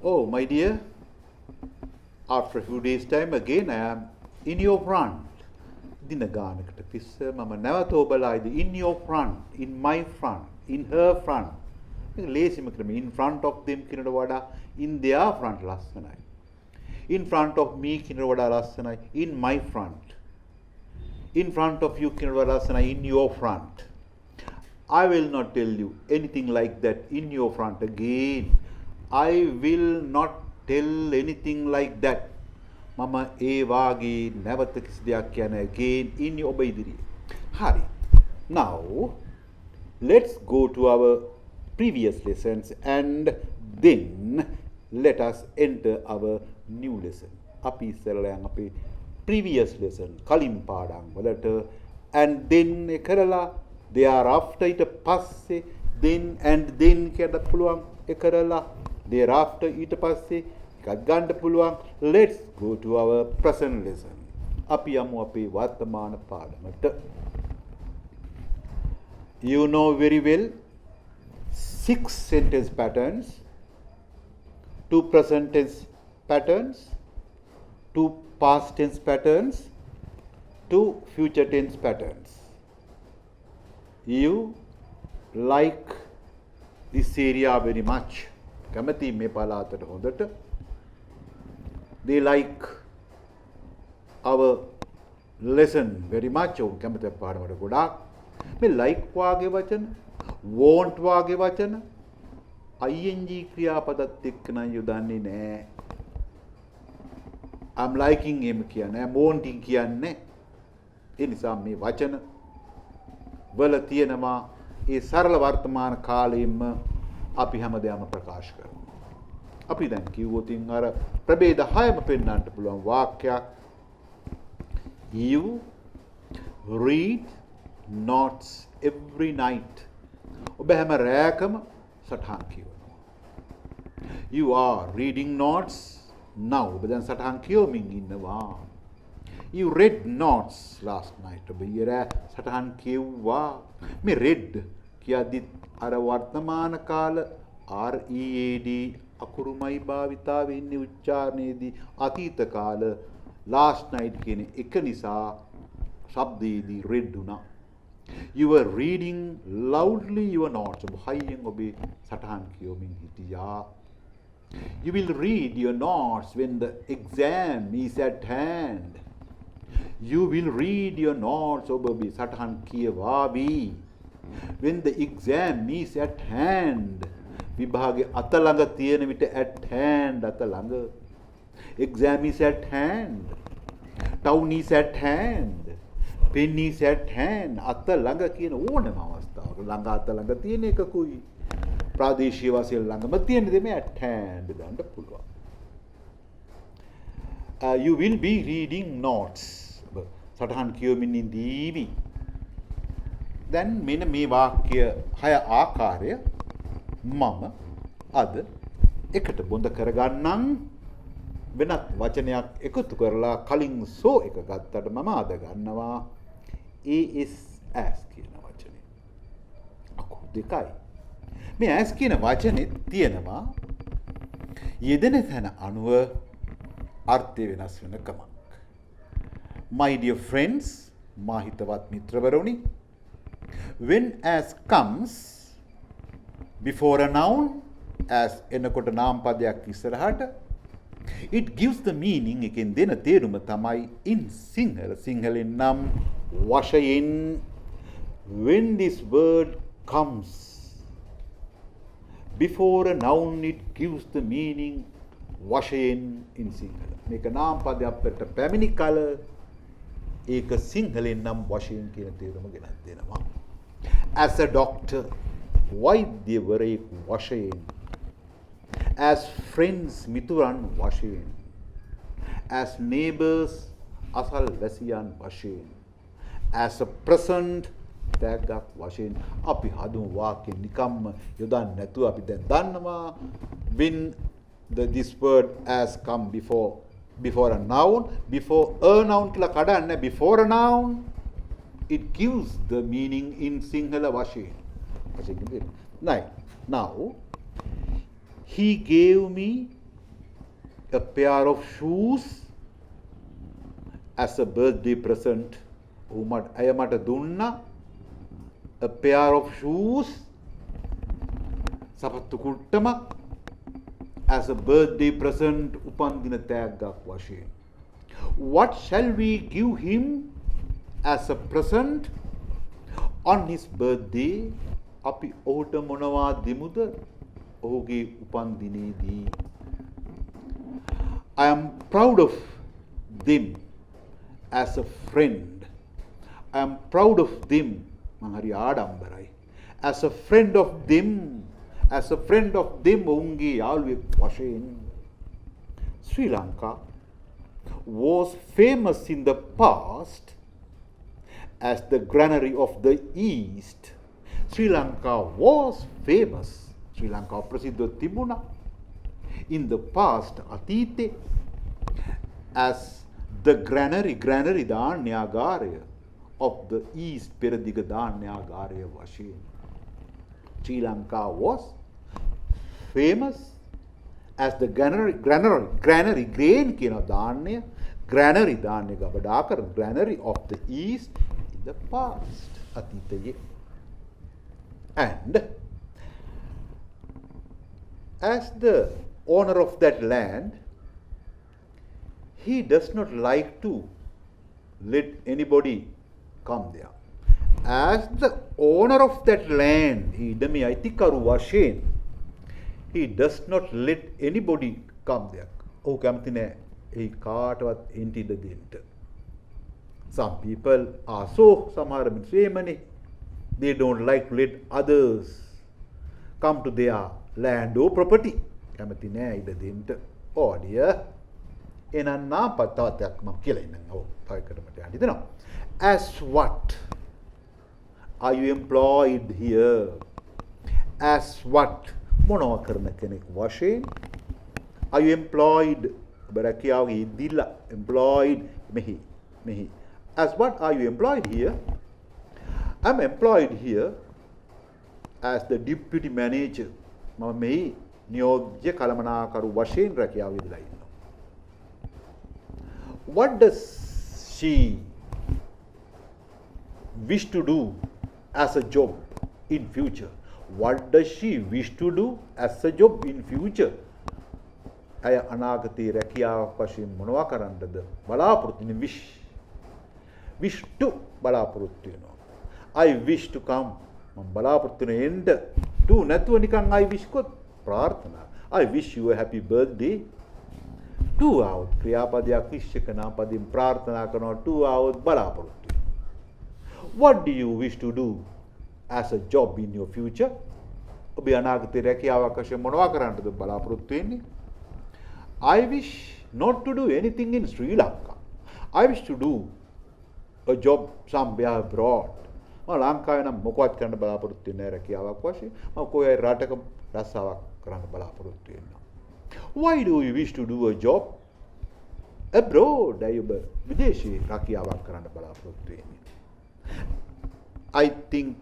Oh, my dear, after a few days' time again I am in your front. දින ගානකට පිස්ස මම නැවත ඔබලා in your front, in my front, in her front. මේක ලේසිම ක්‍රමය. In front of them කියනට වඩා in their front ලස්සනයි. In front of me කියනට වඩා ලස්සනයි in my front. In front of you කියනට වඩා ලස්සනයි in your front. I will not tell you anything like that in your front again. I will not tell anything like that. මම ඒ වාගේ නැවත කිසි දෙයක් කියන්නේ again in ඔබ ඉදිරියේ. හරි. Now let's go to our previous lessons and then let us enter our new lesson. අපි ඉස්සරලා යන් අපේ previous lesson කලින් පාඩම් වලට and then කරලා thereafter ඊට පස්සේ then and then කියන්න පුළුවන් ඒ කරලා thereafter ඊට පස්සේ එකක් ගන්න පුළුවන්. Let's go to our present lesson. අපි යමු අපේ වර්තමාන පාඩමට. You know very well 6 sentence patterns, 2 present tense patterns, 2 past tense patterns, 2 future tense patterns. You like this area very much. කැමති මේ පළාතට හොඳට. They like our lesson very much. ඔවුන් කැමති පාඩමට ගොඩාක්. මේ like වාගේ වචන, want වාගේ වචන ing ක්‍රියාපදත් එක්ක නම් යොදන්නේ නැහැ. I'm liking him කියන්නේ, I'm wanting කියන්නේ. ඒ නිසා මේ වචන වල තියෙනවා ඒ සරල වර්තමාන කාලයෙන්ම අපි හැමදේම ප්‍රකාශ කරනවා. අපි දැන් කිව්වොත් අර ප්‍රභේද 6ම පෙන්වන්නට පුළුවන් වාක්‍යයක්. You read notes every night. ඔබ හැම රැයකම සටහන් කියවනවා. You are reading notes now. ඔබ දැන් සටහන් කියවමින් ඉන්නවා. You read notes last night. ඔබ ඊයේ සටහන් කියවුවා. මේ read කියද්දිත් අර වර්තමාන කාල READ අකුරුමයි භාවිතා වෙන්නේ උච්චාරණයේදී අතීත කාල last night කියන එක නිසා ශබ්දයේදී read උනා. You were reading loudly your notes. ඔබ හයියෙන් ඔබේ සටහන් කියවමින් හිටියා. You will read your notes when the exam is at hand. You will read your notes ඔබ ඔබේ සටහන් කියවාවි. When the exam is at hand. විභාගේ අත ළඟ තියෙන විට at hand අත ළඟ. Exam is at hand. Town is at hand. Pen is at hand. අත ළඟ කියන ඕනම අවස්ථාවක ළඟ අත ළඟ තියෙන එකකුයි ප්‍රාදේශීය වශයෙන් ළඟම තියෙන දේ මේ at hand දාන්න පුළුවන්. You will be reading notes. සටහන් කියවමින් ඉඳීවි. දැන් මෙන්න මේ වාක්‍ය 6 ආකාරය මම අද එකට බොඳ කරගන්නම්. වෙනත් වචනයක් එකතු කරලා කලින් so එක ගත්තට මම අද ගන්නවා as කියන වචනේ. අකුරු දෙකයි. මේ as කියන වචනේ තියෙනවා යෙදෙන තැන අනුව අර්ථය වෙනස් වෙන කමක්. My dear friends, මා හිතවත් මිත්‍රවරුනි, when as comes before a noun, as එනකොට නාම පදයක් ඉස්සරහට, it gives the meaning එකෙන් දෙන තේරුම තමයි in Sinhala. සිංහලෙන් නම් වශයෙන් when this word comes before a noun, it gives the meaning වශයෙන් in Sinhala. මේක නාම පදයක් අපිට පැමිණි කල ඒක සිංහලෙන් නම් වශයෙන් කියන තේරුම ගෙනත් දෙනවා. As a doctor, වෛද්‍යවරයෙක් වශයෙන්. As friends, මිතුරන් වශයෙන්. As neighbors, අසල්වැසියන් වශයෙන්. As a present, තෑග්ගක් වශයෙන්. අපි හදුමු වාක්‍ය නිකම්ම යොදන්න නැතුව අපි දැන් දන්නවා when this word as come before a noun, before a noun කියලා කඩන්න, before a noun, it gives the meaning in Sinhala වශයෙන්. Now, he gave me a pair of shoes as a birthday present. ඇය මට දුන්නා a pair of shoes සපත්තු කුට්ටමක් as a birthday present උපන්දින තෑග්ගක් වශයෙන්. What shall we give him as a present on his birthday? අපි ඔහුට මොනවා දෙමුද ඔහුගේ උපන්දිනේදී? I am proud of them as a friend. I am proud of them. මං හරි ආඩම්බරයි. As a friend of them. As a friend of them ඔවුන්ගේ යාළුවෙක් වශයෙන්. Sri Lanka was famous in the past as the granary of the East. Sri Lanka was famous. Sri Lanka ප්‍රසිද්ධ තිබුණා. In the past අතීතේ as the granary ධාන්‍යාගාරය of the East පෙරදිග ධාන්‍යාගාරය වශයෙන්. Sri Lanka was famous as the granary grain කියන ධාන්‍ය granary ධාන්‍ය ගබඩා කරන granary of the East in the past අතීතයේ. And as the owner of that land, he does not like to let anybody come there. As the owner of that land, idame aitikaru washen, he does not let anybody come there. ඔහු කැමති නෑ ඒ කාටවත් එන්ට ඉඩ දෙන්න. Some people are so සමහර මිනිස්සු එහෙමනේ. They don't like to let others come to their land or property. කැමති නෑ ඉඩ දෙන්න. Oh dear. එහෙනම් නාපතාවයක් මම කියලා ඉන්නම්. ඔව් තව එකකට මට යන්න දෙනවා. As what are you employed here? As what? මොනවා කරන කෙනෙක් වශයෙන්? Are you employed? බරකියාවගේ ඉදිලා employed මෙහි. As what are you employed here? I'm employed here as the deputy manager. මම මෙහි නියෝග්‍ය කළමනාකරු වශයෙන් රැකියාව ඉදලා ඉන්නවා. What does she wish to do as a job in future? What does she wish to do as a job in future? ඇය අනාගතයේ රැකියාවක් වශයෙන් මොනවා කරන්නද බලාපොරොත්තු වෙන wish to බලාපොරොත්තු වෙනවා. I wish to come මම බලාපොරොත්තු වෙන එන්න to නැතුව නිකන් I wish කොත් ප්‍රාර්ථනා. I wish you a happy birthday. to આવત ක්‍රියාපදයක් wish එක නාපදයෙන් ප්‍රාර්ථනා කරනවා to આવત බලාපොරොත්තු. What do you wish to do as a job in your future? ඔබ අනාගතයේ රැකියාවක් වශයෙන් මොනවා කරන්නද බලාපොරොත්තු වෙන්නේ? I wish not to do anything in Sri Lanka. I wish to do a job somewhere abroad. මම ලංකාවේ නම් මොකවත් කරන්න බලාපොරොත්තු වෙන්නේ නැහැ රැකියාවක් වශයෙන්. මම කොහේ රටක රස්සාවක් කරන්න බලාපොරොත්තු වෙනවා. Why do you wish to do a job abroad? ඇයි ඔබ විදේශී රැකියාවක් කරන්න බලාපොරොත්තු වෙන්නේ? I think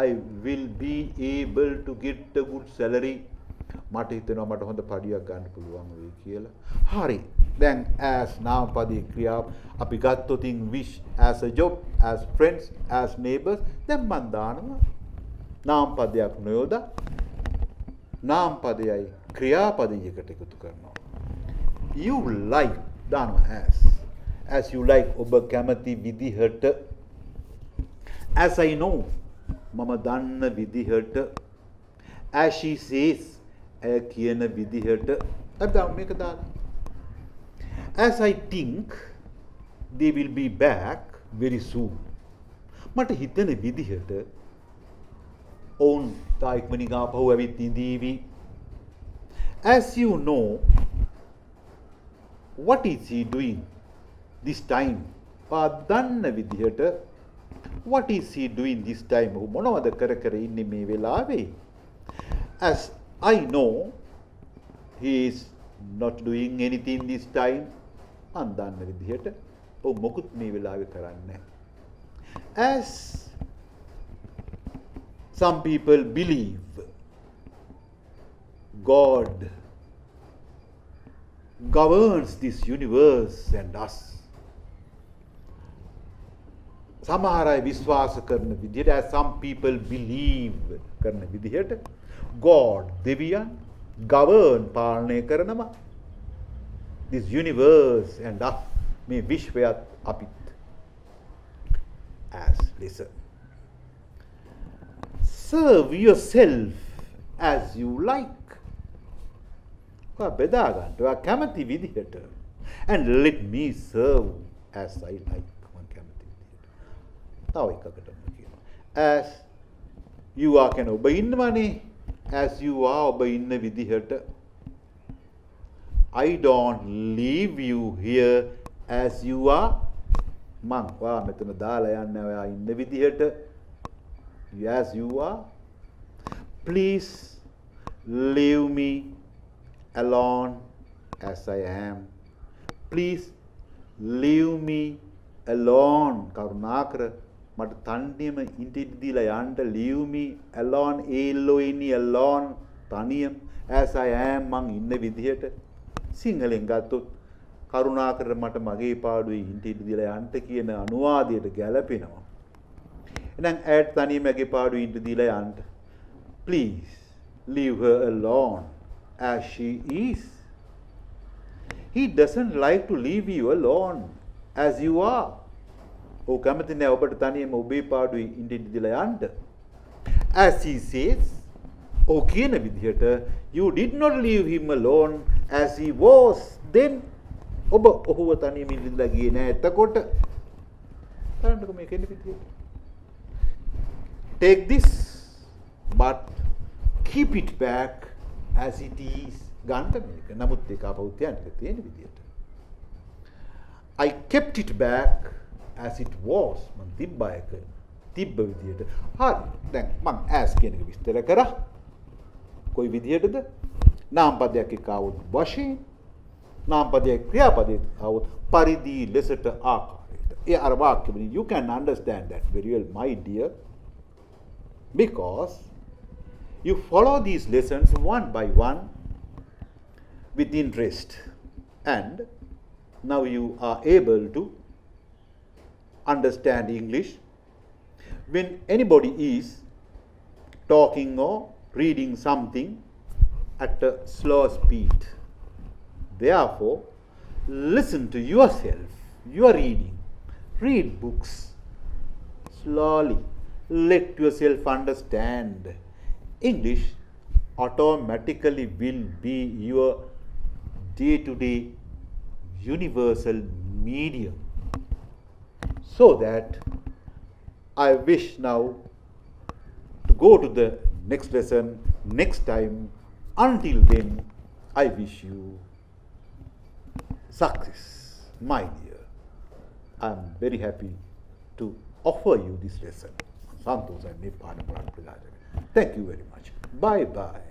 I will be able to get a good salary. මට හිතෙනවා මට හොඳ පඩියක් ගන්න පුළුවන් වෙයි කියලා. හරි. දැන් as නාමපදී ක්‍රියාව අපි ගත්තොත් wish as a job, as friends, as neighbors දැන් මම දානවා නාමපදයක් නොයොදා නාමපදයයි ක්‍රියාපදයකට එකතු කරනවා. You like දානවා as you like ඔබ කැමති විදිහට as I know මම දන්න විදිහට as she says ඇය කියන විදිහට අපි මේක දාලා as I think they will be back very soon මට හිතෙන විදිහට ඔවුන් තා ඉක්මනින් ආපහු ඇවිත් ඉඳීවි. As you know what is he doing this time? දන්න විදිහට what is he doing this time? ඔහු මොනවද කර ඉන්නේ මේ වෙලාවේ? As I know he is not doing anything this time. මන් දන්න විදිහට ඔහු මොකුත් මේ වෙලාවේ කරන්නේ නැහැ. As some people believe God governs this universe and us. සමහර අය විශ්වාස කරන විදිහට, as some people believe කරන විදිහට, God දෙවියන් govern පාලනය කරනවා this universe and us, මේ විශ්වයත් අපිත්. As listen, serve yourself as you like. ඔයා බෙදා ගන්න ඔයා කැමති විදිහට, and let me serve as I like. තව එකකටම කියනවා as you are කියන ඔබ ඉන්නවනේ, as you are ඔබ ඉන්න විදිහට. I don't leave you here as you are. මං ඔයා මෙතන දාලා යන්නේ ඔයා ඉන්න විදිහට as you are. Please leave me alone as I am. Please leave me alone. කරුණාකර මට තනියම ඉඳින්න දීලා යන්න. leave me alone, alone, alone, තනියම, as I am, මං ඉන්න විදිහට. සිංහලෙන් ගත්තොත් කරුණාකර මට මගේ පාඩුවේ ඉඳින්න දීලා යන්න කියන අනුවාදයට ගැලපෙනවා. එහෙනම් ඇයට තනියම මගේ පාඩුවේ ඉඳින්න දීලා යන්න. Please leave her alone as she is. He doesn't like to leave you alone as you are. ඔහු කැමති නෑ ඔබට තනියම ඔබේ පාඩුවේ ඉඳින්න දීලා යන්න. As he says, ඔහු කියන විදිහට, you did not leave him alone as he was then. ඔබ ඔහුව තනියම ඉඳින්න ගියේ නෑ එතකොට. බලන්නකො මේක එන්නේ විදිහට. Take this but keep it back as it is. ගන්න මේක. නමුත් ඒක ආපහු තියන්න තියෙන විදිහට. I kept it back as it was. මං තිබ්බා එක තිබ්බ විදිහට. හරි. දැන් මං as කියන එක විස්තර කරා. කොයි විදිහටද? නාමපදයක් එක්ක આવොත් වශයෙන්, නාමපදයක් ක්‍රියාපදයක් આવොත් පරිදි, ලෙසට, ආකාරයට. ඒ අර වාක්‍ය වලින් you can understand that very well, my dear, because you follow these lessons one by one with interest, and now you are able to understand English when anybody is talking or reading something at a slow speed. Therefore, listen to yourself. You are reading. Read books slowly. Let yourself understand. English automatically will be your day-to-day universal medium. So that I wish now to go to the next lesson next time. Until then, I wish you success, my dear. I am very happy to offer you this lesson. Thank you very much. Bye bye.